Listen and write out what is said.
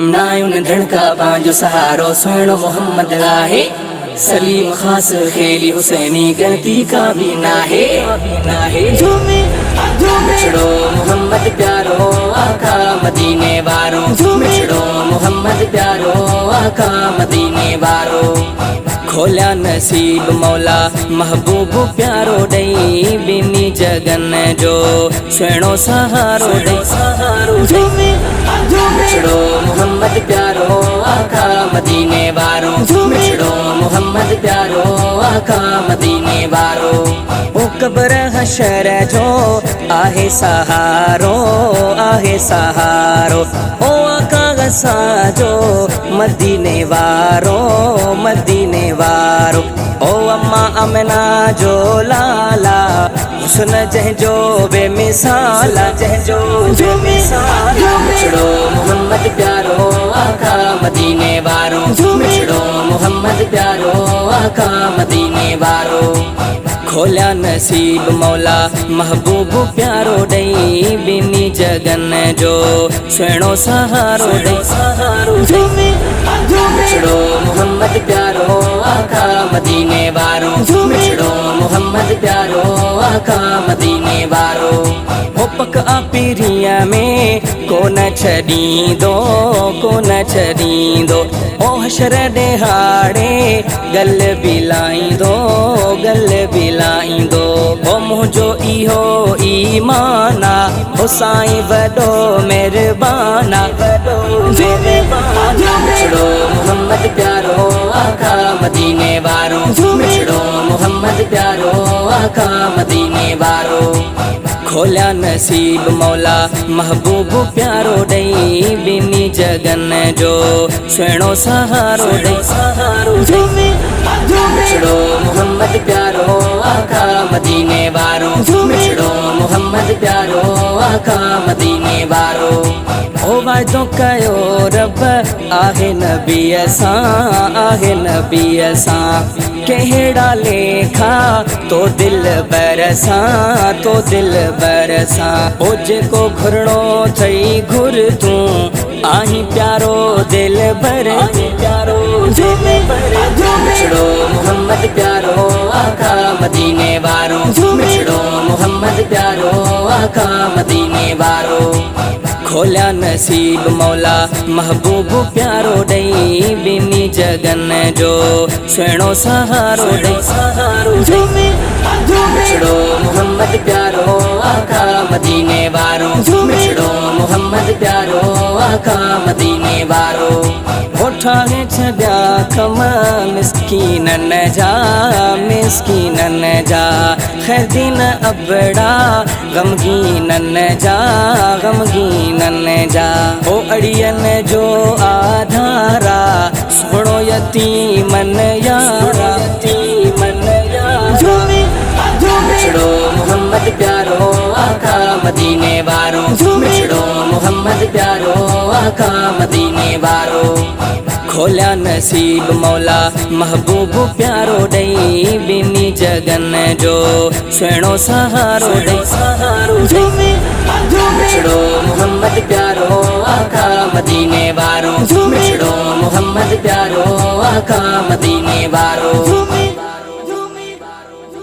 नायुन धड़का पांजो सहारो सुनो मोहम्मद आहे। सलीम खास खेली हुसैनी गलती का भी ना है। मिछड़ो मोहम्मद प्यारो आका मदीने वारो, मिछड़ो मोहम्मद प्यारो आका मदीने वारो। खोलिया नसीब मौला महबूब प्यारो दई, बिनी जगन जो सुहिणो सहारो दई। मिछड़ो मोहम्मद प्यारो आका मदीने वारो, मिछड़ो मोहम्मद प्यारो आका मदीने वारो। ओ कब्र हशर जो आहे सहारो, आहे सहारो। ओ आका साजो मदीने वारो, मदीने वारो। ओ अम्मा अमना जो लाला हुस्न जंहिंजो बेमिसाला, जंहिंजो बेमिसाला। मिछड़ो मोहम्मद प्यारो आका मदीने वारो, मिछड़ो मोहम्मद प्यारो आका मदीने वारो। खोलिया नसीब मौला महबूब प्यारो दई, बिनी जगन जो सुहिणो सहारो दई। मिछड़ो मोहम्मद प्यारो आका मदीने वारो, मिछड़ो मोहम्मद प्यारो आका मदीने वारो। हो पक आपीरिया में को न छॾींदो, को न छॾींदो। ओ हशर ॾेहाड़े गल बिलाईंदो, गल बिलाईंदो। ओ मुंहिंजो इहो ईमाना, ओ साईं वॾो महिरबाना, वॾो महिरबाना। मिछड़ो मोहम्मद प्यारो आका मदीने वारो, मिछड़ो मोहम्मद प्यारो आका मदीने वारो। खोलिया नसीब मौला महबूब प्यारो दई, बिनी जगन जो सुहिणो सहारो दई। मिछड़ो मोहम्मद प्यारो आका मदीने वारो, मिछड़ो मोहम्मद प्यारो आका मदीने वारो। ओ वाइदो कयो रब आहे नबीअ सां, आहे नबीअ सां। कहिड़ा लेखा तो दिल बरसां, तो दिल बरसां। ओ जेको घुरणो थई घुर तूं आहीं प्यारो दिल भर, प्यारो दिल भर। मिछड़ो मोहम्मद प्यारो आका मदीने वारो, मिछड़ो मोहम्मद प्यारो आका मदीने वारो। खोलिया नसीब मौला महबूब प्यारो दई, बिनी जगन जो सुहिणो सहारो दई। मिछड़ो मोहम्मद प्यारो आका मदीने वारो, मिछड़ो मोहम्मद प्यारो आका मदीने वारो। उठाए छॾिया कम मिस्कीनन जा, मिस्कीनन जा। ख़ैरदीन अबड़ा ग़मगीनन जा, ग़मगीनन जा। ओ अड़ियन जो आधारा सुहिणो यतीमन यारा, यतीमन यारा। मिछड़ो मोहम्मद प्यारो आका मदीने वारो, मिछड़ो मोहम्मद प्यारो आका मदीने वारो। खोलिया नसीब मौला महबूब प्यारो दई, बिनी जगन जो सुहिणो सहारो दई। मिछड़ो मोहम्मद प्यारो आका मदीने वारो, मिछड़ो मोहम्मद प्यारो आका मदीने वारो।